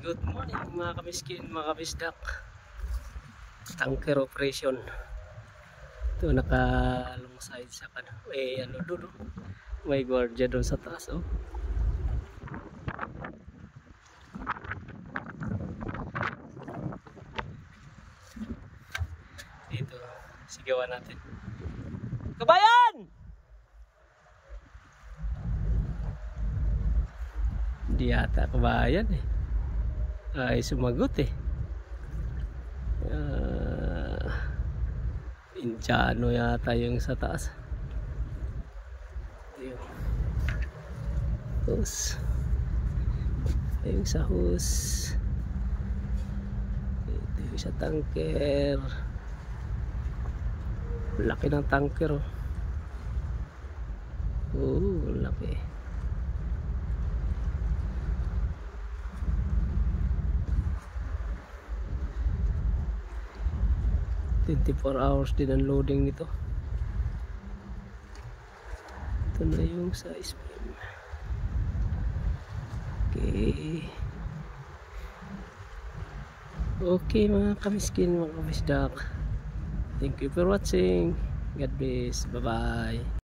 Good morning mga kamiskin, mga kabisdak. Tanker operation. Ito naka-alongside sa may ano doon, may gwardiya doon sa taas, oh. Dito, sigawan natin. Kabayan! Hindi yata kabayan eh. Ay sumagot eh. Indiano yata yung sa taas. Tapos yung sa hose. Ito yung sa tanker. Laki ng tanker, oh. Laki. "24 hours din ang loading nito." Ito na yung size beam. Okay mga kamiskin, mga kabisdak. Thank you for watching. God bless. Bye bye.